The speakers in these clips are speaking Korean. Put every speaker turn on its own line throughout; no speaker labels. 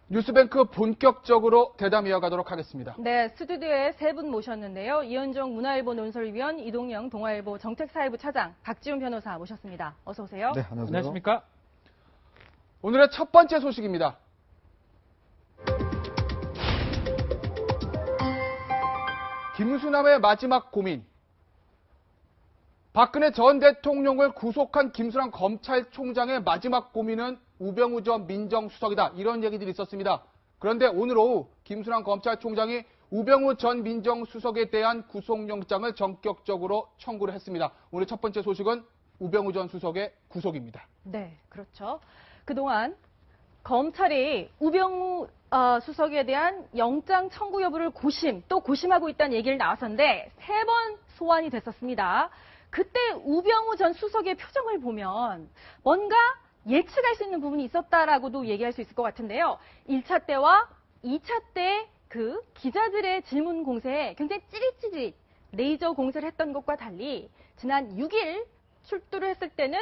뉴스뱅크 본격적으로 대담 이어가도록 하겠습니다.
네, 스튜디오에 세 분 모셨는데요. 이현정 문화일보 논설위원, 이동영 동아일보 정책사회부 차장, 박지훈 변호사 모셨습니다. 어서 오세요.
네, 안녕하세요.
안녕하십니까?
오늘의 첫 번째 소식입니다. 김수남의 마지막 고민. 박근혜 전 대통령을 구속한 김수남 검찰총장의 마지막 고민은 우병우 전 민정수석이다. 이런 얘기들이 있었습니다. 그런데 오늘 오후 김수남 검찰총장이 우병우 전 민정수석에 대한 구속영장을 전격적으로 청구를 했습니다. 오늘 첫 번째 소식은 우병우 전 수석의 구속입니다.
네, 그렇죠. 그동안 검찰이 우병우 수석에 대한 영장 청구 여부를 또 고심하고 있다는 얘기를 나왔었는데 3번 소환이 됐었습니다. 그때 우병우 전 수석의 표정을 보면 뭔가 예측할 수 있는 부분이 있었다라고도 얘기할 수 있을 것 같은데요. 1차 때와 2차 때 그 기자들의 질문 공세에 굉장히 찌릿찌릿 레이저 공세를 했던 것과 달리 지난 6일 출두를 했을 때는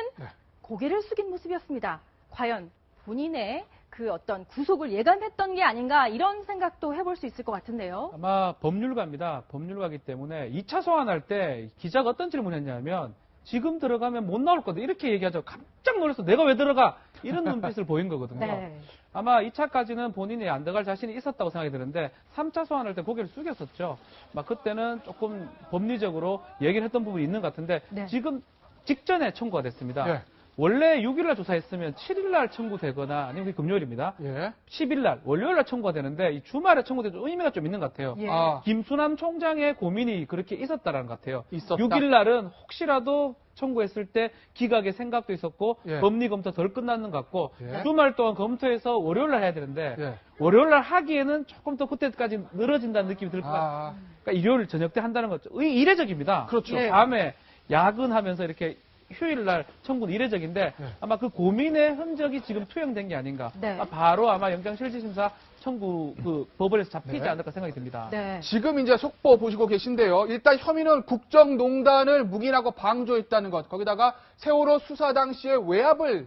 고개를 숙인 모습이었습니다. 과연 본인의 그 어떤 구속을 예감했던 게 아닌가 이런 생각도 해볼 수 있을 것 같은데요.
아마 법률가입니다. 법률가이기 때문에 2차 소환할 때 기자가 어떤 질문을 했냐면 지금 들어가면 못 나올 거다 이렇게 얘기하죠. 깜짝 놀라서 내가 왜 들어가? 이런 눈빛을 보인 거거든요.
네.
아마 2차까지는 본인이 안 들어갈 자신이 있었다고 생각이 드는데 3차 소환할 때 고개를 숙였었죠. 막 그때는 조금 법리적으로 얘기를 했던 부분이 있는 것 같은데
네.
지금 직전에 청구가 됐습니다.
예.
원래 6일날 조사했으면 7일날 청구되거나 아니면 그게 금요일입니다.
예.
10일날 월요일날 청구가 되는데 이 주말에 청구돼도 의미가 좀 있는 것 같아요.
예.
김수남 총장의 고민이 그렇게 있었다는 것 같아요.
있었다.
6일날은 혹시라도 청구했을 때 기각의 생각도 있었고
예.
법리 검토 덜 끝났는 것 같고
예.
주말 동안 검토해서 월요일날 해야 되는데
예.
월요일날 하기에는 조금 더 그때까지 늘어진다는 느낌이 들 것 같아요. 그러니까 일요일 저녁 때 한다는 거죠. 이례적입니다.
그렇죠.
예.
밤에 야근하면서 이렇게 휴일날 청구는 이례적인데 아마 그 고민의 흔적이 지금 투영된 게 아닌가.
네.
바로 아마 영장실질심사 청구 그 법원에서 잡히지
네.
않을까 생각이 듭니다.
네.
지금 이제 속보 보시고 계신데요. 일단 혐의는 국정농단을 묵인하고 방조했다는 것, 거기다가 세월호 수사 당시에 외압을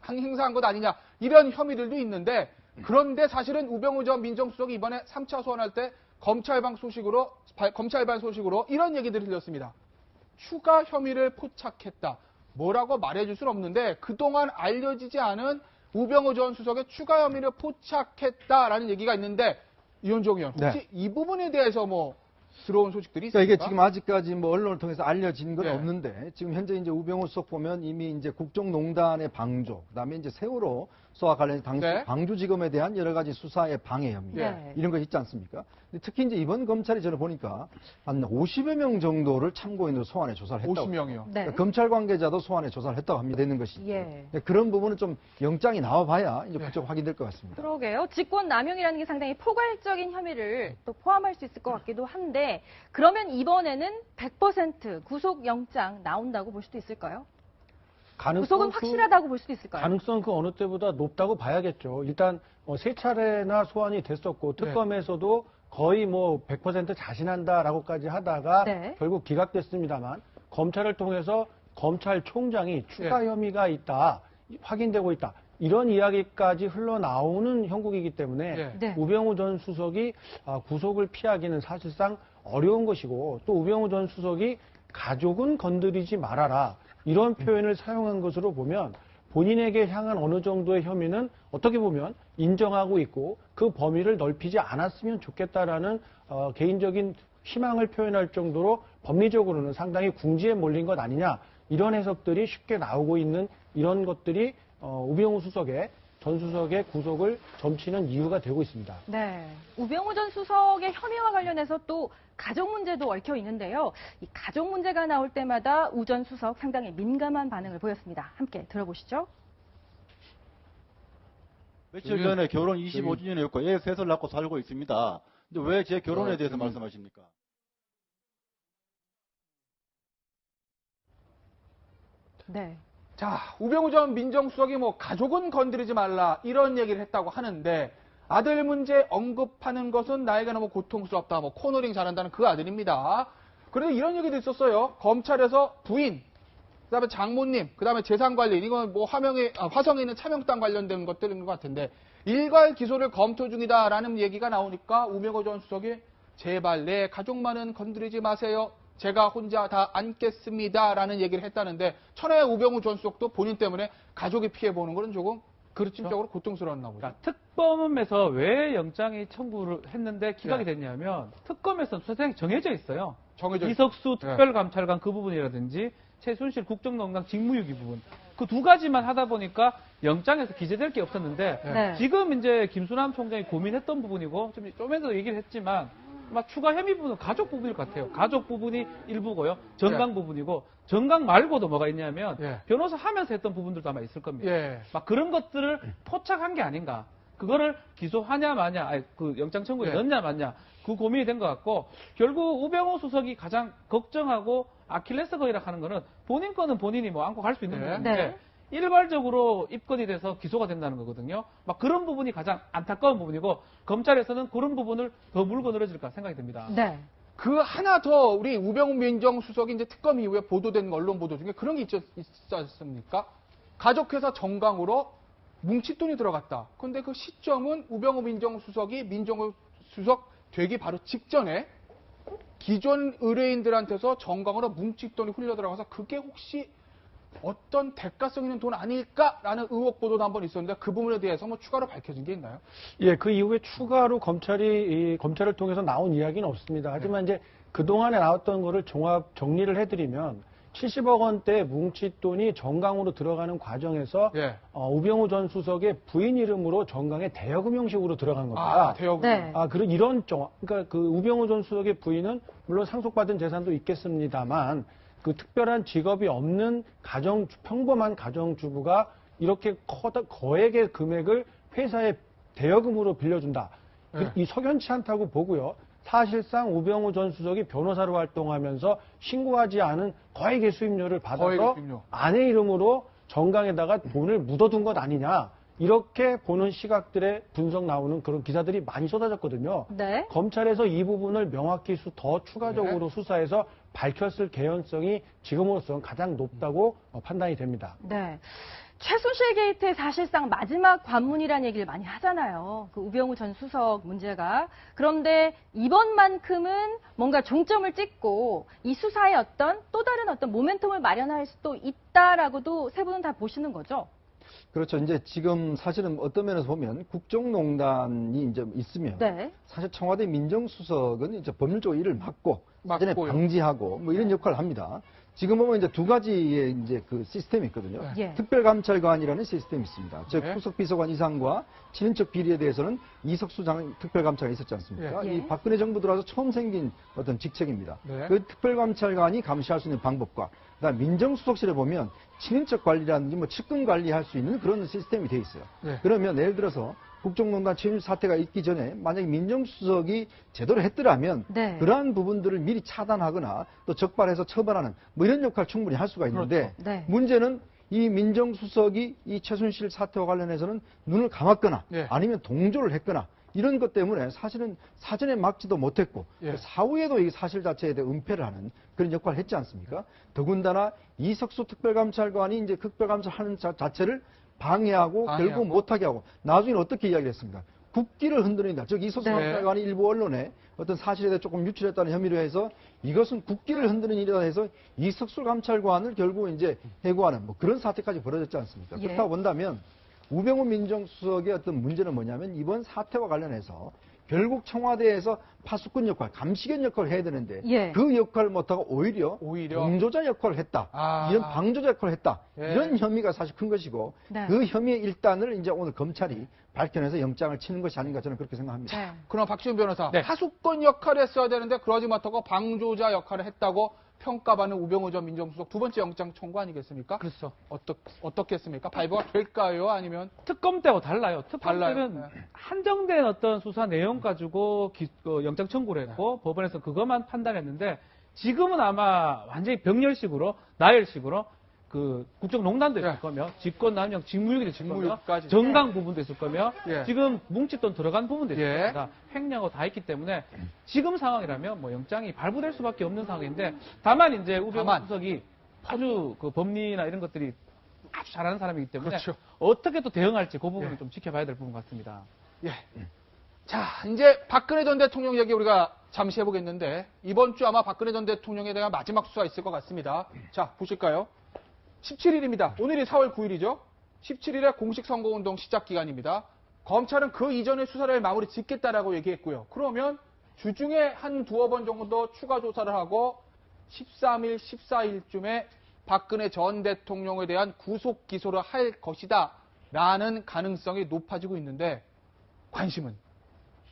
행사한 것 아니냐 이런 혐의들도 있는데 그런데 사실은 우병우 전 민정수석이 이번에 3차 소환할 때 검찰반 소식으로 이런 얘기들이 들렸습니다. 추가 혐의를 포착했다. 뭐라고 말해줄 수는 없는데 그동안 알려지지 않은 우병우 전 수석의 추가 혐의를 포착했다라는 얘기가 있는데 이현정 의원 혹시 이 부분에 대해서 뭐 들어온 소식들이 있습니까?
그러니까 이게 지금 아직까지 뭐 언론을 통해서 알려진 건
네.
없는데 지금 현재 이제 우병우 수석 보면 이미 이제 국정농단의 방조, 그다음에 이제 세월호 수사와 관련해서 당시
네.
광주지검에 대한 여러 가지 수사의 방해 혐의
네.
이런 거 있지 않습니까? 근데 특히 이제 이번 검찰이 저는 보니까 한 50여 명 정도를 참고인으로 소환해 조사를 했다고.
50명이요.
네.
그러니까 검찰 관계자도 소환해 조사를 했다고 합니다. 되는 것이.
예.
그런 부분은 좀 영장이 나와봐야 이제 부쩍 확인될 것 같습니다.
그러게요. 직권 남용이라는 게 상당히 포괄적인 혐의를 또 포함할 수 있을 것 같기도 한데 그러면 이번에는 100% 구속 영장 나온다고 볼 수도 있을까요? 구속은 확실하다고 볼 수도 있을까요?
가능성 그 어느 때보다 높다고 봐야겠죠. 일단 3차례나 소환이 됐었고 특검에서도 거의 뭐 100% 자신한다라고까지 하다가
네.
결국 기각됐습니다만 검찰을 통해서 검찰총장이 추가 혐의가 있다, 확인되고 있다. 이런 이야기까지 흘러나오는 형국이기 때문에
네.
우병우 전 수석이 구속을 피하기는 사실상 어려운 것이고 또 우병우 전 수석이 가족은 건드리지 말아라. 이런 표현을 사용한 것으로 보면 본인에게 향한 어느 정도의 혐의는 어떻게 보면 인정하고 있고 그 범위를 넓히지 않았으면 좋겠다라는 개인적인 희망을 표현할 정도로 법리적으로는 상당히 궁지에 몰린 것 아니냐 이런 해석들이 쉽게 나오고 있는 이런 것들이 우병우 수석의 전 수석의 구속을 점치는 이유가 되고 있습니다.
네. 우병우 전 수석의 혐의와 관련해서 또 가족 문제도 얽혀 있는데요. 이 가족 문제가 나올 때마다 우 전 수석 상당히 민감한 반응을 보였습니다. 함께 들어보시죠.
며칠 전에 결혼 25주년이었고 애 셋을 낳고 살고 있습니다. 근데 왜 제 결혼에 대해서 말씀하십니까?
네.
자, 우병우 전 민정수석이 뭐 가족은 건드리지 말라 이런 얘기를 했다고 하는데 아들 문제 언급하는 것은 나에게 너무 고통스럽다. 뭐 코너링 잘한다는 그 아들입니다. 그런데 이런 얘기도 있었어요. 검찰에서 부인, 그다음에 장모님, 그다음에 재산관리 이건 뭐 화성에 있는 차명당 관련된 것들인 것 같은데 일괄 기소를 검토 중이다라는 얘기가 나오니까 우병우 전 수석이 제발 내 가족만은 건드리지 마세요. 제가 혼자 다 안겠습니다라는 얘기를 했다는데 천하의 우병우 전 수석도 본인 때문에 가족이 피해보는 것은 조금 심적으로 고통스러웠나 보죠.
그러니까 특검에서 왜 영장이 청구를 했는데 기각이 됐냐면 특검에서는 수사대상이 정해져 있어요.
정해져
이석수 특별감찰관 그 부분이라든지 최순실 국정농단 직무유기 부분 그 두 가지만 하다 보니까 영장에서 기재될 게 없었는데
네.
지금 이제 김수남 총장이 고민했던 부분이고 좀 전에도 얘기를 했지만 막 추가 혐의 부분은 가족 부분일 것 같아요. 가족 부분이 일부고요. 정강 부분이고 정강 말고도 뭐가 있냐면 변호사 하면서 했던 부분들도 아마 있을 겁니다. 막 그런 것들을 포착한 게 아닌가. 그거를 기소하냐 마냐, 아니, 그 영장 청구에 넣냐 마냐 그 고민이 된 것 같고 결국 우병우 수석이 가장 걱정하고 아킬레스 건이라 하는 거는 본인 거는 본인이 뭐 안고 갈 수 있는 부분인데 일괄적으로 입건이 돼서 기소가 된다는 거거든요. 막 그런 부분이 가장 안타까운 부분이고 검찰에서는 그런 부분을 더 물고 늘어질까 생각이 듭니다.
네.
그 하나 더 우리 우병우 민정수석이 이제 특검 이후에 보도된 언론 보도 중에 그런 게 있지 않습니까? 가족회사 정강으로 뭉칫돈이 들어갔다. 그런데 그 시점은 우병우 민정수석이 민정수석 되기 바로 직전에 기존 의뢰인들한테서 정강으로 뭉칫돈이 흘려 들어가서 그게 혹시 어떤 대가성 있는 돈 아닐까라는 의혹 보도도 한번 있었는데 그 부분에 대해서 뭐 추가로 밝혀진 게 있나요?
예, 그 이후에 추가로 검찰을 통해서 나온 이야기는 없습니다. 하지만 이제 그동안에 나왔던 거를 종합 정리를 해드리면 70억 원대 뭉칫돈이 정강으로 들어가는 과정에서 우병우 전 수석의 부인 이름으로 정강에 대여금 형식으로 들어간 겁니다.
대여금.
네.
그런 그러니까 그 우병우 전 수석의 부인은 물론 상속받은 재산도 있겠습니다만 그 특별한 직업이 없는 평범한 가정주부가 이렇게 거액의 금액을 회사에 대여금으로 빌려준다. 이 석연치 않다고 보고요. 사실상 우병우 전 수석이 변호사로 활동하면서 신고하지 않은 거액의 수임료를 받아서 아내 이름으로 정강에다가 돈을 묻어둔 것 아니냐. 이렇게 보는 시각들의 분석 나오는 그런 기사들이 많이 쏟아졌거든요.
네.
검찰에서 이 부분을 명확히 더 추가적으로 수사해서 밝혔을 개연성이 지금으로서는 가장 높다고 판단이 됩니다.
네. 최순실 게이트의 사실상 마지막 관문이라는 얘기를 많이 하잖아요. 그 우병우 전 수석 문제가. 그런데 이번만큼은 뭔가 종점을 찍고 이 수사의 또 다른 모멘텀을 마련할 수도 있다라고도 세 분은 다 보시는 거죠?
그렇죠. 이제 지금 사실은 어떤 면에서 보면 국정농단이 이제 있으면 사실 청와대 민정수석은 이제 법률적으로 일을 막고 사전에 방지하고 뭐 이런 역할을 합니다. 지금 보면 이제 두 가지의 이제 그 시스템이 있거든요. 특별감찰관이라는 시스템이 있습니다. 즉 수석비서관 이상과 친인척 비리에 대해서는 이석수 특별감찰관이 있었지 않습니까? 이 박근혜 정부 들어와서 처음 생긴 어떤 직책입니다. 그 특별감찰관이 감시할 수 있는 방법과 그다음 민정수석실에 보면 친인척 관리라든지 뭐 측근 관리할 수 있는 그런 시스템이 돼 있어요. 그러면 예를 들어서 국정농단 최순실 사태가 있기 전에 만약에 민정수석이 제대로 했더라면 그러한 부분들을 미리 차단하거나 또 적발해서 처벌하는 뭐 이런 역할을 충분히 할 수가 있는데 문제는 이 민정수석이 이 최순실 사태와 관련해서는 눈을 감았거나 아니면 동조를 했거나 이런 것 때문에 사실은 사전에 막지도 못했고 사후에도 이 사실 자체에 대해 은폐를 하는 그런 역할을 했지 않습니까? 더군다나 이석수 특별감찰관이 이제 특별감찰하는 자체를 방해하고 결국 못하게 하고 나중에는 어떻게 이야기를 했습니까? 국기를 흔드는다. 즉 이석수 감찰관이 일부 언론에 어떤 사실에 대해 조금 유출했다는 혐의로 해서 이것은 국기를 흔드는 일이다 해서 이석수 감찰관을 결국 이제 해고하는 뭐 그런 사태까지 벌어졌지 않습니까? 그렇다고 본다면 우병우 민정수석의 어떤 문제는 뭐냐면 이번 사태와 관련해서 결국 청와대에서 파수꾼 역할, 감시견 역할을 해야 되는데 그 역할을 못하고 오히려 동조자 역할을 했다. 이런 방조자 역할을 했다. 이런 혐의가 사실 큰 것이고 그 혐의의 일단을 이제 오늘 검찰이 밝혀내서 영장을 치는 것이 아닌가 저는 그렇게 생각합니다.
그럼 박지훈 변호사, 파수꾼 역할을 했어야 되는데 그러지 못하고 방조자 역할을 했다고 평가받는 우병우 전 민정수석 두 번째 영장 청구 아니겠습니까?
그렇죠.
어떻게 했습니까? 발부가 될까요? 아니면?
특검 때하고 달라요. 특검 때는 한정된 어떤 수사 내용 가지고 영장 청구를 했고 법원에서 그것만 판단했는데 지금은 아마 완전히 병렬식으로 나열식으로 그 국정농단도 있을 거며 직권남용, 직무유기도 있을 거며 정강 부분도 있을 거며 지금 뭉칫돈 들어간 부분도 있을 겁니다. 횡령하고 다 있기 때문에 지금 상황이라면 뭐 영장이 발부될 수밖에 없는 상황인데 다만 이제 우병우 수석이 아주 그 법리나 이런 것들이 아주 아주 잘하는 사람이기 때문에
그렇죠.
어떻게 또 대응할지 그 부분은
예.
좀 지켜봐야 될 부분 같습니다.
예. 자, 이제 박근혜 전 대통령 얘기 우리가 잠시 해보겠는데, 이번 주 아마 박근혜 전 대통령에 대한 마지막 수사 있을 것 같습니다. 자, 보실까요? 17일입니다. 오늘이 4월 9일이죠. 17일에 공식 선거운동 시작 기간입니다. 검찰은 그 이전에 수사를 마무리 짓겠다라고 얘기했고요. 그러면 주중에 한 두어 번 정도 추가 조사를 하고 13일, 14일쯤에 박근혜 전 대통령에 대한 구속 기소를 할 것이다 라는 가능성이 높아지고 있는데, 관심은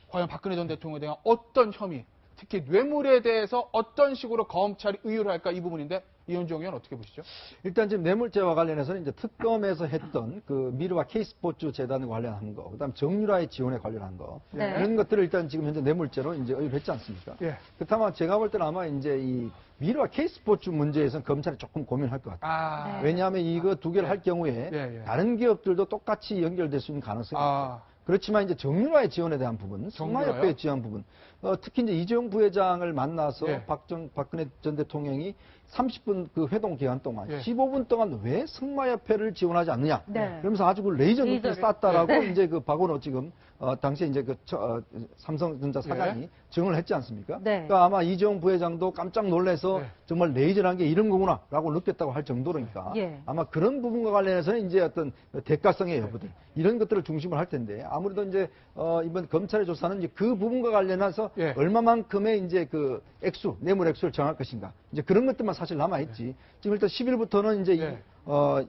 과연 박근혜 전 대통령에 대한 어떤 혐의, 특히 뇌물에 대해서 어떤 식으로 검찰이 의유를 할까, 이 부분인데 이현종 의원 어떻게 보시죠?
일단 지금 뇌물죄와 관련해서는 이제 특검에서 했던 그 미르와 K스포츠 재단과 관련한 거, 그다음 정유라의 지원에 관련한 거,
네.
이런 것들을 일단 지금 현재 뇌물죄로 이제 의뢰를 했지 않습니까?
예.
그렇다면 제가 볼 때는 아마 이제 이 미르와 K스포츠 문제에서는 검찰이 조금 고민할 것 같아요.
아,
네.
왜냐하면 이거 두 개를 할 경우에
예, 예.
다른 기업들도 똑같이 연결될 수 있는 가능성이 있어요. 그렇지만 이제 정유라의 지원에 대한 부분, 승마협회에 지원 부분, 특히 이제 이재용 부회장을 만나서
예.
박근혜 전 대통령이 30분 그 회동 기간 동안
예.
15분 동안 왜 승마협회를 지원하지 않느냐.
네.
그러면서 아주 그 레이저 눈길
레이저를.
쐈다라고
네.
이제 그 박원호 지금 당시에 이제 삼성전자 사장이
예.
증언을 했지 않습니까?
네.
그러니까 아마 이재용 부회장도 깜짝 놀라서
네.
정말 레이저라는 게 이런 거구나라고 느꼈다고 할 정도로니까
예.
아마 그런 부분과 관련해서는 이제 어떤 대가성의 여부들 이런 것들을 중심으로 할 텐데 아무래도 이제 이번 검찰의 조사는 이제 그 부분과 관련해서
예.
얼마만큼의 이제 그 액수 뇌물 액수를 정할 것인가 이제 그런 것들만 사실 남아 있지. 지금 일단 10일부터는 이제
예.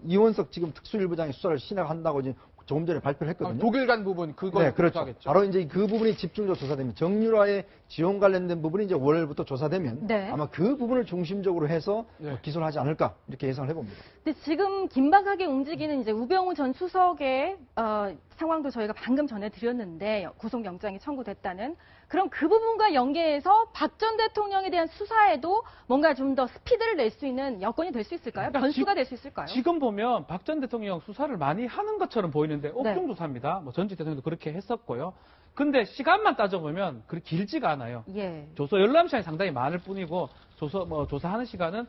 이원석 지금 특수일부장이 수사를 시작한다고 지금 조금 전에 발표를 했거든요.
독일 간 부분 그걸
네, 그렇죠.
조사하겠죠.
바로 이제 그 부분이 집중적으로 조사되면 정유라의 지원 관련된 부분이 이제 월요일부터 조사되면
네.
아마 그 부분을 중심적으로 해서
네.
기소를 하지 않을까 이렇게 예상을 해봅니다.
근데 지금 긴박하게 움직이는 이제 우병우 전 수석의 상황도 저희가 방금 전해드렸는데 구속영장이 청구됐다는 그럼 그 부분과 연계해서 박 전 대통령에 대한 수사에도 뭔가 좀 더 스피드를 낼 수 있는 여건이 될 수 있을까요?
그러니까
변수가 될 수 있을까요?
지금 보면 박 전 대통령 수사를 많이 하는 것처럼 보이는데 옥중 조사입니다. 뭐 전직 대통령도 그렇게 했었고요. 근데 시간만 따져보면 그렇게 길지가 않아요.
예.
조서 열람 시간이 상당히 많을 뿐이고 조사하는 시간은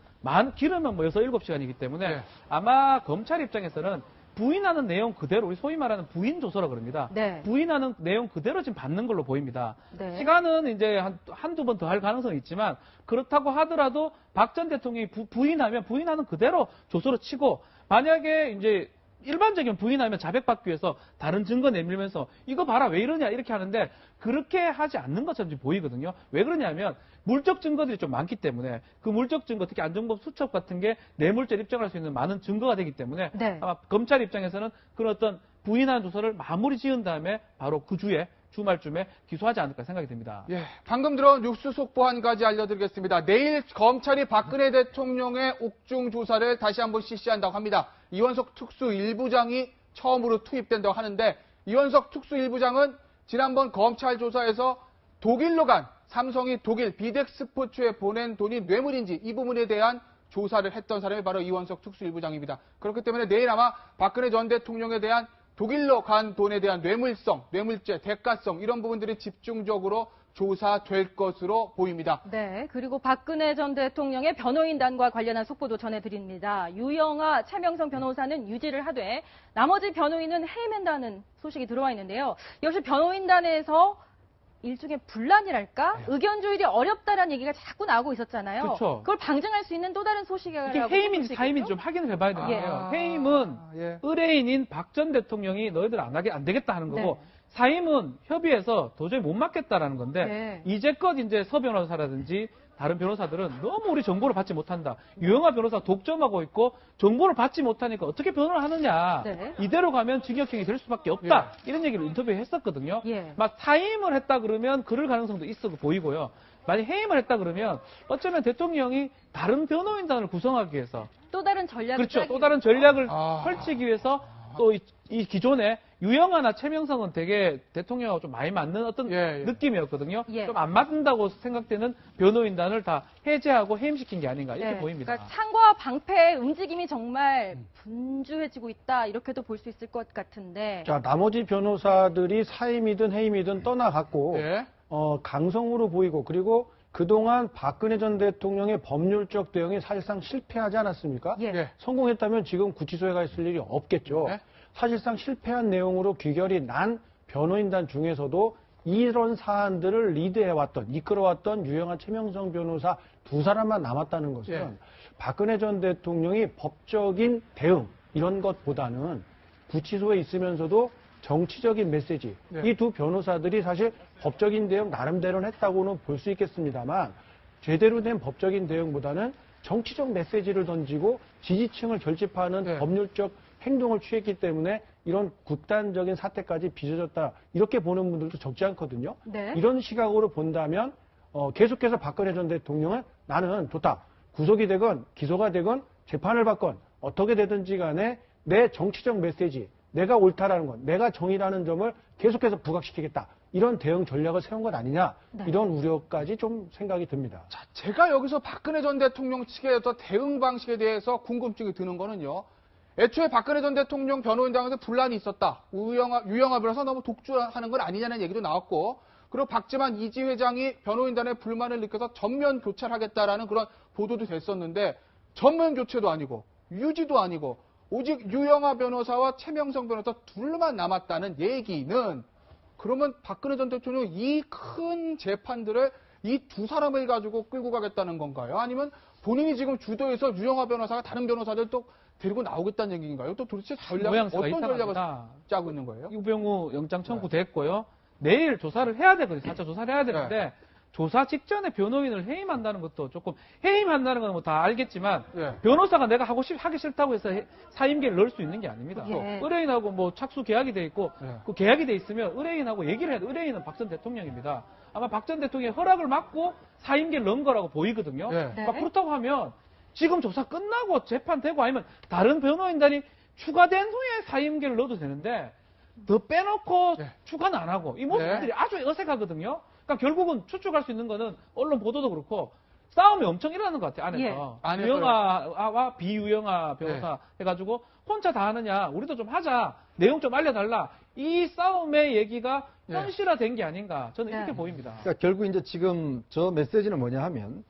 길으면 뭐 6, 7시간이기 때문에
네.
아마 검찰 입장에서는 부인하는 내용 그대로 우리 소위 말하는 부인 조서라 그럽니다.
네.
부인하는 내용 그대로 지금 받는 걸로 보입니다.
네.
시간은 이제 한두 번 더 할 가능성이 있지만 그렇다고 하더라도 박 전 대통령이 부인하면 부인하는 그대로 조서로 치고 만약에 이제 일반적인 부인하면 자백받기 위해서 다른 증거 내밀면서 이거 봐라 왜 이러냐 이렇게 하는데 그렇게 하지 않는 것처럼 지금 보이거든요. 왜 그러냐면 물적 증거들이 좀 많기 때문에 그 물적 증거 특히 안종범 수첩 같은 게 뇌물죄를 입증할 수 있는 많은 증거가 되기 때문에
네.
아마 검찰 입장에서는 그런 어떤 부인하는 조서를 마무리 지은 다음에 바로 그 주말쯤에 기소하지 않을까 생각이 듭니다.
예, 방금 들어온 뉴스 속보 한 가지 알려드리겠습니다. 내일 검찰이 박근혜 대통령의 옥중 조사를 다시 한번 실시한다고 합니다. 이원석 특수 1부장이 처음으로 투입된다고 하는데 이원석 특수 1부장은 지난번 검찰 조사에서 독일로 간 삼성이 독일 비덱스포츠에 보낸 돈이 뇌물인지 이 부분에 대한 조사를 했던 사람이 바로 이원석 특수 1부장입니다. 그렇기 때문에 내일 아마 박근혜 전 대통령에 대한 독일로 간 돈에 대한 뇌물성, 뇌물죄, 대가성 이런 부분들이 집중적으로 조사될 것으로 보입니다.
네, 그리고 박근혜 전 대통령의 변호인단과 관련한 속보도 전해드립니다. 유영아, 최명성 변호사는 유지를 하되 나머지 변호인은 해임한다는 소식이 들어와 있는데요. 역시 변호인단에서 일종의 분란이랄까? 의견 조율이 어렵다라는 얘기가 자꾸 나오고 있었잖아요.
그렇죠.
그걸 방증할 수 있는 또 다른 소식이라고
이게 해임인지 사임인지 좀 확인을 해봐야 되는데요. 해임은
예.
의뢰인인 박 전 대통령이 너희들 안 되겠다 하는 거고
네.
사임은 협의해서 도저히 못 맡겠다라는 건데
네.
이제껏 이제 서 변호사라든지 다른 변호사들은 너무 우리 정보를 받지 못한다. 유영아 변호사 독점하고 있고 정보를 받지 못하니까 어떻게 변호를 하느냐.
네.
이대로 가면 징역형이 될 수밖에 없다. 이런 얘기를 인터뷰에 했었거든요.
예.
막 사임을 했다 그러면 그럴 가능성도 있어 보이고요. 만약 해임을 했다 그러면 어쩌면 대통령이 다른 변호인단을 구성하기 위해서
또 다른 전략을
그렇죠.
짜기
또 다른 전략을
아.
펼치기 위해서 또 이 기존에 유영아나 최명성은 되게 대통령하고 좀 많이 맞는 어떤
예, 예.
느낌이었거든요.
예.
좀 안 맞는다고 생각되는 변호인단을 다 해제하고 해임시킨 게 아닌가 이렇게
네,
보입니다.
그러니까 창과 방패의 움직임이 정말 분주해지고 있다 이렇게도 볼 수 있을 것 같은데.
자, 나머지 변호사들이 사임이든 해임이든 떠나갔고
예.
강성으로 보이고 그리고 그동안 박근혜 전 대통령의 법률적 대응이 사실상 실패하지 않았습니까?
예.
성공했다면 지금 구치소에 가 있을 일이 없겠죠.
네.
사실상 실패한 내용으로 귀결이 난 변호인단 중에서도 이런 사안들을 리드해왔던, 이끌어왔던 유영하 최명성 변호사 두 사람만 남았다는 것은
예.
박근혜 전 대통령이 법적인 대응 이런 것보다는 구치소에 있으면서도 정치적인 메시지,
네.
이 두 변호사들이 사실 법적인 대응 나름대로는 했다고는 볼 수 있겠습니다만 제대로 된 법적인 대응보다는 정치적 메시지를 던지고 지지층을 결집하는
네.
법률적 행동을 취했기 때문에 이런 극단적인 사태까지 빚어졌다 이렇게 보는 분들도 적지 않거든요.
네.
이런 시각으로 본다면 계속해서 박근혜 전 대통령은 나는 좋다. 구속이 되건 기소가 되건 재판을 받건 어떻게 되든지 간에 내 정치적 메시지, 내가 옳다라는 것, 내가 정의라는 점을 계속해서 부각시키겠다. 이런 대응 전략을 세운 것 아니냐.
네.
이런 우려까지 좀 생각이 듭니다.
자, 제가 여기서 박근혜 전 대통령 측의 어떤 대응 방식에 대해서 궁금증이 드는 거는요. 애초에 박근혜 전 대통령 변호인단에서 분란이 있었다. 유영하 변호사 너무 독주하는 건 아니냐는 얘기도 나왔고, 그리고 박지만 이지 회장이 변호인단의 불만을 느껴서 전면 교체를 하겠다라는 그런 보도도 됐었는데, 전면 교체도 아니고 유지도 아니고 오직 유영하 변호사와 최명성 변호사 둘만 남았다는 얘기는, 그러면 박근혜 전 대통령 이 큰 재판들을 이 두 사람을 가지고 끌고 가겠다는 건가요? 아니면 본인이 지금 주도해서 유영하 변호사가 다른 변호사들 또 데리고 나오겠다는 얘기인가요? 또 도대체
모양새가
어떤 전략을
이상합니다.
짜고 있는 거예요?
우병우 영장 청구됐고요. 내일 조사를 해야 되거든요. 4차 조사를 해야 되는데 조사 직전에 변호인을 해임한다는 것도 조금, 해임한다는 건 뭐 다 알겠지만 변호사가 내가 하기 싫다고 해서 사임계를 넣을 수 있는 게 아닙니다.
예.
의뢰인하고 뭐 착수 계약이 돼 있고 그 계약이 돼 있으면 의뢰인하고 얘기를 해야 돼. 의뢰인은 박 전 대통령입니다. 아마 박 전 대통령의 허락을 받고 사임계를 넣은 거라고 보이거든요. 그러니까 그렇다고 하면 지금 조사 끝나고 재판되고 아니면 다른 변호인단이 추가된 후에 사임계를 넣어도 되는데 더 빼놓고 추가는 안 하고 이 모습들이 아주 어색하거든요. 그러니까 결국은 추측할 수 있는 거는 언론 보도도 그렇고 싸움이 엄청 일어나는 것 같아요, 안에서. 유영하와 비유영하 변호사 해가지고 혼자 다 하느냐, 우리도 좀 하자, 내용 좀 알려달라. 이 싸움의 얘기가 현실화된 게 아닌가, 저는 이렇게 보입니다.
그러니까 결국 이제 지금 저 메시지는 뭐냐 하면,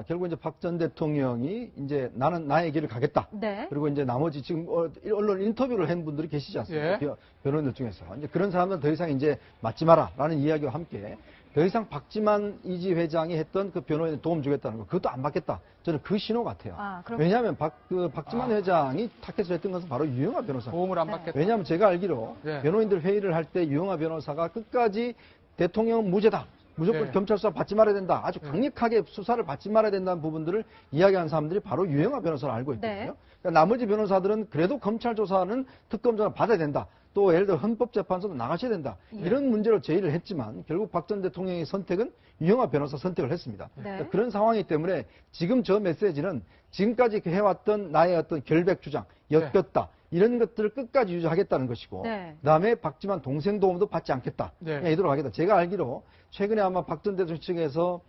결국 이제 박 전 대통령이 이제 나는 나의 길을 가겠다.
네.
그리고 이제 나머지 지금 언론 인터뷰를 한 분들이 계시지 않습니까? 변호인들 중에서. 이제 그런 사람들은 더 이상 이제 맞지 마라라는 이야기와 함께 더 이상 박지만 이지 회장이 했던 그 변호인에 도움 주겠다는 거, 그것도 안 받겠다. 저는 그 신호 같아요. 왜냐하면 박지만 회장이 타켓을 했던 것은 바로 유영하 변호사.
도움을 안 받겠다.
왜냐하면 제가 알기로 변호인들 회의를 할 때 유영하 변호사가 끝까지 대통령은 무죄다. 무조건 경찰 수사 받지 말아야 된다. 아주 강력하게 수사를 받지 말아야 된다는 부분들을 이야기하는 사람들이 바로 유영하 변호사를 알고 있거든요. 그러니까 나머지 변호사들은 그래도 검찰 조사는 특검 조사 받아야 된다. 또 예를 들어 헌법재판소도 나가셔야 된다. 이런 문제로 제의를 했지만 결국 박 전 대통령의 선택은 유영하 변호사 선택을 했습니다. 그러니까 그런 상황이기 때문에 지금 저 메시지는 지금까지 해왔던 나의 어떤 결백 주장, 엮였다. 이런 것들을 끝까지 유지하겠다는 것이고 그다음에 박지만 동생 도움도 받지 않겠다. 그냥 이대로 가겠다. 제가 알기로 최근에 아마 박 전 대통령 측에서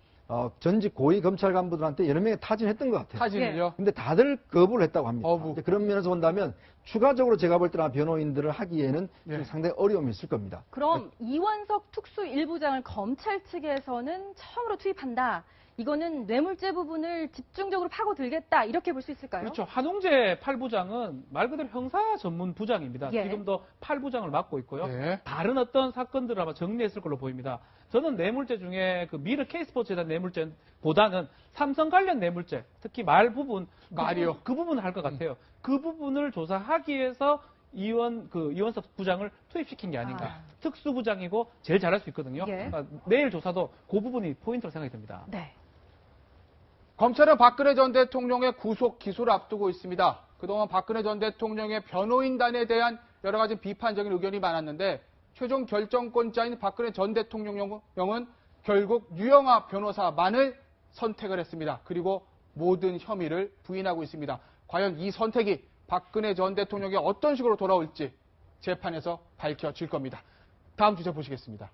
전직 고위 검찰 간부들한테 여러 명이 타진했던 것 같아요.
타진이요?
근데 다들 거부를 했다고 합니다.
거부.
그런 면에서 본다면 추가적으로 제가 볼 때는 변호인들을 하기에는 상당히 어려움이 있을 겁니다.
그럼 이원석 특수 1부장을 검찰 측에서는 처음으로 투입한다. 이거는 뇌물죄 부분을 집중적으로 파고들겠다. 이렇게 볼 수 있을까요?
그렇죠. 한웅재 8부장은 말 그대로 형사 전문 부장입니다. 지금도 8부장을 맡고 있고요. 다른 어떤 사건들을 아마 정리했을 걸로 보입니다. 저는 뇌물죄 중에 그 미르 K스포츠에 대한 뇌물죄보다는 삼성 관련 뇌물죄, 특히 말 부분, 그 부분을 할 것 같아요. 그 부분을 조사하기 위해서 이원석 부장을 투입시킨 게 아닌가. 특수부장이고 제일 잘할 수 있거든요. 그러니까 내일 조사도 그 부분이 포인트로 생각이 듭니다.
검찰은 박근혜 전 대통령의 구속 기소를 앞두고 있습니다. 그동안 박근혜 전 대통령의 변호인단에 대한 여러 가지 비판적인 의견이 많았는데 최종 결정권자인 박근혜 전 대통령은 결국 유영하 변호사만을 선택을 했습니다. 그리고 모든 혐의를 부인하고 있습니다. 과연 이 선택이 박근혜 전 대통령이 어떤 식으로 돌아올지 재판에서 밝혀질 겁니다. 다음 주제 보시겠습니다.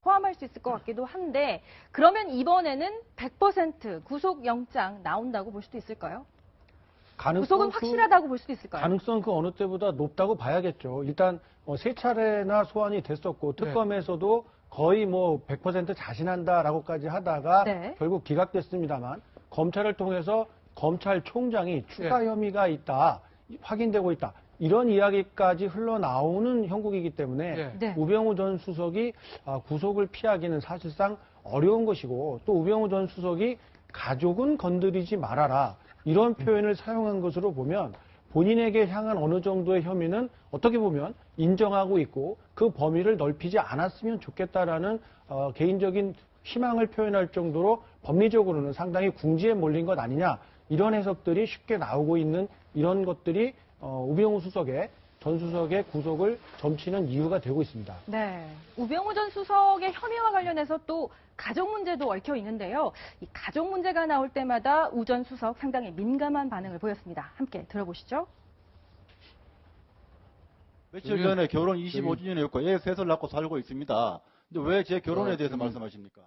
포함할 수 있을 것 같기도 한데 그러면 이번에는 100% 구속영장 나온다고 볼 수도 있을까요? 구속은 확실하다고 볼 수도 있을까요?
가능성 그 어느 때보다 높다고 봐야겠죠. 일단 세 차례나 소환이 됐었고 특검에서도 거의 뭐 100% 자신한다라고까지 하다가
네.
결국 기각됐습니다만 검찰을 통해서 검찰총장이 추가 혐의가 있다, 확인되고 있다. 이런 이야기까지 흘러나오는 형국이기 때문에 우병우 전 수석이 구속을 피하기는 사실상 어려운 것이고 또 우병우 전 수석이 가족은 건드리지 말아라 이런 표현을 사용한 것으로 보면 본인에게 향한 어느 정도의 혐의는 어떻게 보면 인정하고 있고 그 범위를 넓히지 않았으면 좋겠다라는 개인적인 희망을 표현할 정도로 법리적으로는 상당히 궁지에 몰린 것 아니냐 이런 해석들이 쉽게 나오고 있는 이런 것들이 우병우 전 수석의 구속을 점치는 이유가 되고 있습니다.
네. 우병우 전 수석의 혐의와 관련해서 또 가족 문제도 얽혀 있는데요. 이 가족 문제가 나올 때마다 우 전 수석 상당히 민감한 반응을 보였습니다. 함께 들어보시죠.
며칠 전에 결혼 25주년이었고 애 셋을 낳고 살고 있습니다. 근데 왜 제 결혼에 대해서 말씀하십니까?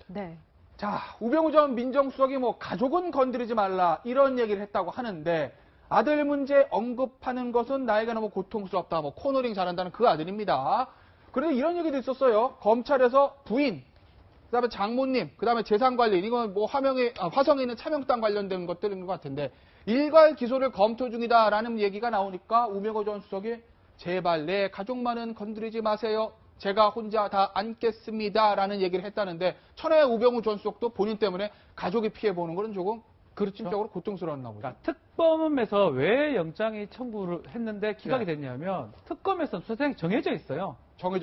네.
자, 우병우 전 민정수석이 뭐 가족은 건드리지 말라 이런 얘기를 했다고 하는데 아들 문제 언급하는 것은 나에게 너무 고통스럽다. 뭐 코너링 잘한다는 그 아들입니다. 그런데 이런 얘기도 있었어요. 검찰에서 부인, 그다음에 장모님, 그다음에 재산관리, 이건 뭐 화성에 있는 차명땅 관련된 것들인 것 같은데 일괄 기소를 검토 중이다라는 얘기가 나오니까 우병우 전 수석이 제발 내 가족만은 건드리지 마세요. 제가 혼자 다 안겠습니다라는 얘기를 했다는데 천하의 우병우 전 수석도 본인 때문에 가족이 피해보는 거는 조금 그릇짐적으로 고통스러웠나 보죠.
그러니까 특검에서 왜 영장이 청구를 했는데 기각이 됐냐면 특검에서는 수사상이 정해져 있어요.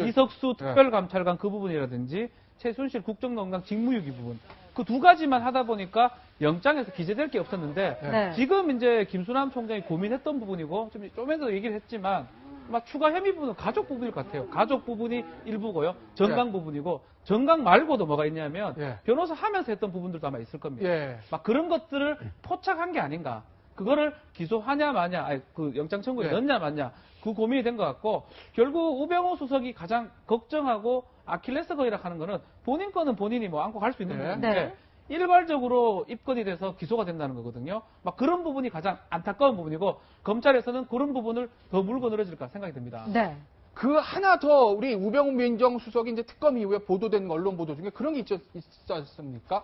이석수 특별감찰관 그 부분이라든지 최순실 국정농단 직무유기 부분 그 두 가지만 하다 보니까 영장에서 기재될 게 없었는데 지금 이제 김수남 총장이 고민했던 부분이고 좀 전에도 얘기를 했지만 막 추가 혐의 부분은 가족 부분일 것 같아요. 가족 부분이 일부고요. 정강 부분이고 정강 말고도 뭐가 있냐면 변호사 하면서 했던 부분들도 아마 있을 겁니다. 막 그런 것들을 포착한 게 아닌가. 그거를 기소하냐 마냐, 그 영장 청구에 넣냐 마냐 그 고민이 된 것 같고 결국 우병우 수석이 가장 걱정하고 아킬레스건이라 하는 거는 본인 거는 본인이 뭐 안고 갈 수 있는 부분인데 일괄적으로 입건이 돼서 기소가 된다는 거거든요. 막 그런 부분이 가장 안타까운 부분이고 검찰에서는 그런 부분을 더 물고 늘어질까 생각이 듭니다.
네.
그 하나 더 우리 우병우 민정수석이 이제 특검 이후에 보도된 언론 보도 중에 그런 게 있었습니까?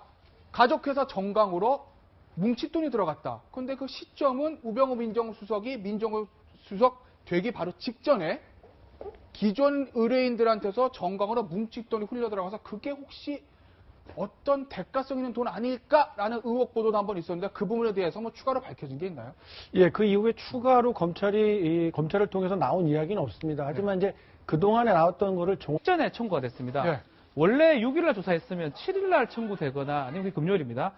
가족회사 정강으로 뭉칫돈이 들어갔다. 그런데 그 시점은 우병우 민정수석이 민정수석 되기 바로 직전에 기존 의뢰인들한테서 정강으로 뭉칫돈이 흘려 들어가서 그게 혹시 어떤 대가성 있는 돈 아닐까라는 의혹 보도도 한번 있었는데 그 부분에 대해서 뭐 추가로 밝혀진 게 있나요?
예, 그 이후에 추가로 검찰을 통해서 나온 이야기는 없습니다. 하지만 이제 그동안에 나왔던 거를
전에 청구가 됐습니다. 원래 6일날 조사했으면 7일날 청구되거나 아니면 그게 금요일입니다.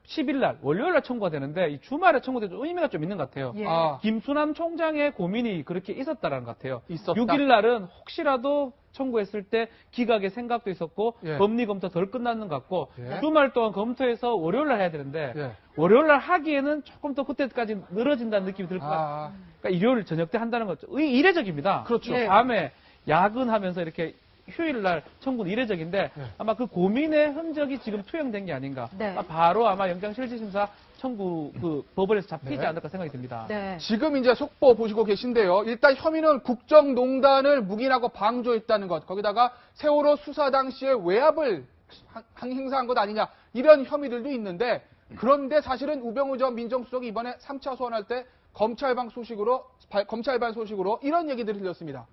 10일날 월요일날 청구가 되는데 이 주말에 청구돼도 의미가 좀 있는 것 같아요. 김수남 총장의 고민이 그렇게 있었다라는 것 같아요. 6일날은 혹시라도 청구했을 때 기각의 생각도 있었고 법리 검토 덜 끝났는 것 같고 주말 동안 검토해서 월요일날 해야 되는데 월요일날 하기에는 조금 더 그때까지 늘어진다는 느낌이 들 것 같아요. 그러니까 일요일 저녁 때 한다는 것도 이례적입니다.
그렇죠.
밤에 야근하면서 이렇게 휴일날 청구는 이례적인데 아마 그 고민의 흔적이 지금 투영된 게 아닌가. 바로 아마 영장실질심사 청구 그 법원에서 잡히지 않을까 생각이 듭니다.
지금 이제 속보 보시고 계신데요. 일단 혐의는 국정농단을 묵인하고 방조했다는 것. 거기다가 세월호 수사 당시에 외압을 행사한 것 아니냐. 이런 혐의들도 있는데 그런데 사실은 우병우 전 민정수석이 이번에 3차 소환할 때 검찰반 소식으로 이런 얘기들을 들렸습니다.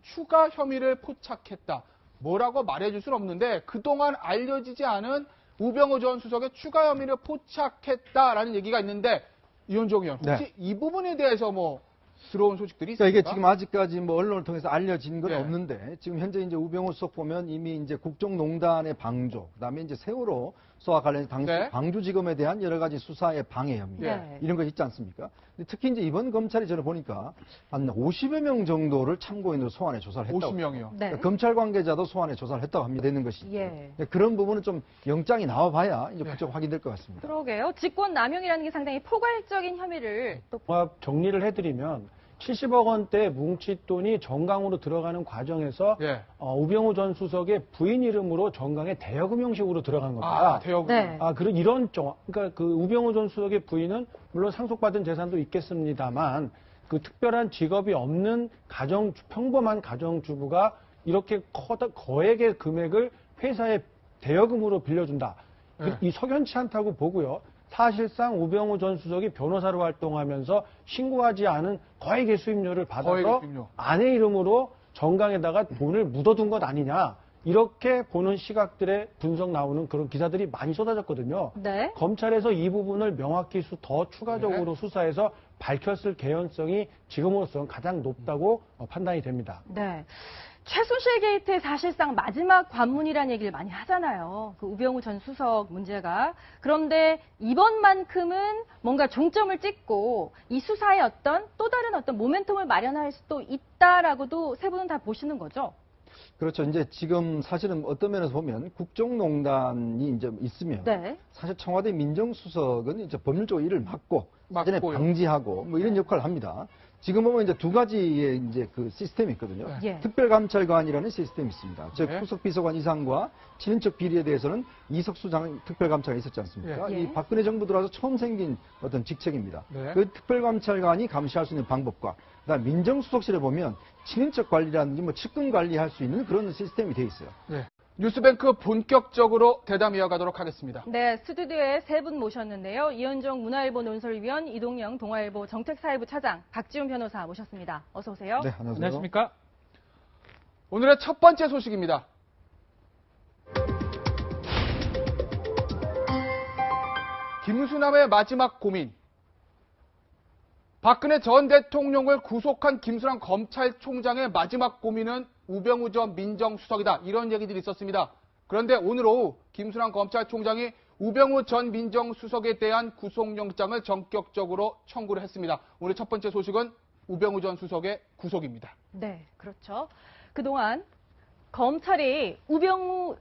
추가 혐의를 포착했다. 뭐라고 말해줄 수는 없는데 그동안 알려지지 않은 우병우 전 수석의 추가 혐의를 포착했다라는 얘기가 있는데 이현종 의원 혹시 이 부분에 대해서 뭐 들어온 소식들이 있습니까?
이게 지금 아직까지 뭐 언론을 통해서 알려진 건 없는데 지금 현재 이제 우병우 수석 보면 이미 이제 국정농단의 방조, 그다음에 이제 세월호 수사와 관련해서 당시 광주지검에 대한 여러 가지 수사의 방해 혐의 이런 거 있지 않습니까? 근데 특히 이제 이번 검찰이 저는 보니까 한 50여 명 정도를 참고인으로 소환해 조사를 했다고.
50명이요.
그러니까 검찰 관계자도 소환해 조사를 했다고 합니다. 되는 것이. 그런 부분은 좀 영장이 나와봐야 이제 그쪽 확인될 것 같습니다.
그러게요. 직권 남용이라는 게 상당히 포괄적인 혐의를 또
정리를 해드리면 70억 원대 뭉칫돈이 정강으로 들어가는 과정에서
예.
우병우 전 수석의 부인 이름으로 정강에 대여금 형식으로 들어간 겁니다.
대여금.
네.
그런 그러니까 그 우병우 전 수석의 부인은 물론 상속받은 재산도 있겠습니다만 그 특별한 직업이 없는 평범한 가정주부가 이렇게 거액의 금액을 회사에 대여금으로 빌려준다.
네.
이 석연치 않다고 보고요. 사실상 우병우 전 수석이 변호사로 활동하면서 신고하지 않은 거액의 수임료를 받아서 아내 이름으로 정강에다가 돈을 묻어둔 것 아니냐. 이렇게 보는 시각들의 분석 나오는 그런 기사들이 많이 쏟아졌거든요.
네.
검찰에서 이 부분을 명확히 더 추가적으로 수사해서 밝혔을 개연성이 지금으로서는 가장 높다고 판단이 됩니다.
네. 최순실 게이트의 사실상 마지막 관문이라는 얘기를 많이 하잖아요. 그 우병우 전 수석 문제가. 그런데 이번만큼은 뭔가 종점을 찍고 이 수사에 또 다른 모멘텀을 마련할 수도 있다라고도 세 분은 다 보시는 거죠?
그렇죠. 이제 지금 사실은 어떤 면에서 보면 국정농단이 이제 있으면
네.
사실 청와대 민정수석은 이제 법률적 일을 막고 사전에 방지하고 뭐 이런 역할을 합니다. 지금 보면 이제 두 가지의 이제 그 시스템이 있거든요.
예.
특별감찰관이라는 시스템이 있습니다. 즉
네.
수석비서관 이상과 친인척 비리에 대해서는 이석수 특별감찰관이 있었지 않습니까?
예.
이 박근혜 정부 들어와서 처음 생긴 어떤 직책입니다.
네.
그 특별감찰관이 감시할 수 있는 방법과 그다음 민정수석실에 보면 친인척 관리라든지 뭐 측근 관리할 수 있는 그런 시스템이 돼 있어요.
네. 뉴스뱅크 본격적으로 대담 이어가도록 하겠습니다.
네, 스튜디오에 세 분 모셨는데요. 이현정 문화일보 논설위원, 이동영 동아일보 정책사회부 차장, 박지훈 변호사 모셨습니다. 어서 오세요.
네, 안녕하세요.
안녕하십니까?
오늘의 첫 번째 소식입니다. 김수남의 마지막 고민. 박근혜 전 대통령을 구속한 김수남 검찰총장의 마지막 고민은 우병우 전 민정수석이다. 이런 얘기들이 있었습니다. 그런데 오늘 오후 김수남 검찰총장이 우병우 전 민정수석에 대한 구속영장을 전격적으로 청구를 했습니다. 오늘 첫 번째 소식은 우병우 전 수석의 구속입니다.
네, 그렇죠. 그동안 검찰이 우병우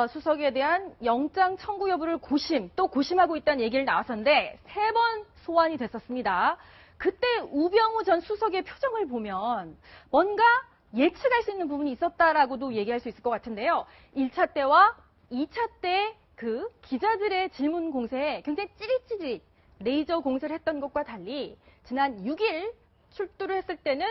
수석에 대한 영장 청구 여부를 고심하고 있다는 얘기를 나왔었는데 3번 소환이 됐었습니다. 그때 우병우 전 수석의 표정을 보면 뭔가 예측할 수 있는 부분이 있었다라고도 얘기할 수 있을 것 같은데요. 1차 때와 2차 때 그 기자들의 질문 공세에 굉장히 찌릿찌릿 레이저 공세를 했던 것과 달리 지난 6일 출두를 했을 때는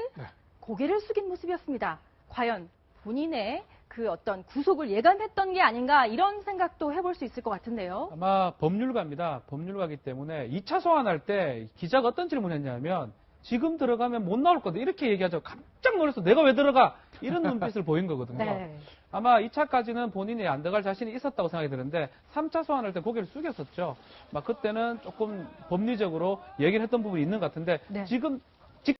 고개를 숙인 모습이었습니다. 과연 본인의 그 어떤 구속을 예감했던 게 아닌가 이런 생각도 해볼 수 있을 것 같은데요.
아마 법률가입니다. 법률가이기 때문에 2차 소환할 때 기자가 어떤 질문을 했냐면 지금 들어가면 못 나올 거다 이렇게 얘기하죠. 깜짝 놀라서 내가 왜 들어가 이런 눈빛을 보인 거거든요.
네.
아마 2차까지는 본인이 안 들어갈 자신이 있었다고 생각이 드는데 3차 소환할 때 고개를 숙였었죠. 막 그때는 조금 법리적으로 얘기를 했던 부분이 있는 것 같은데
네.
지금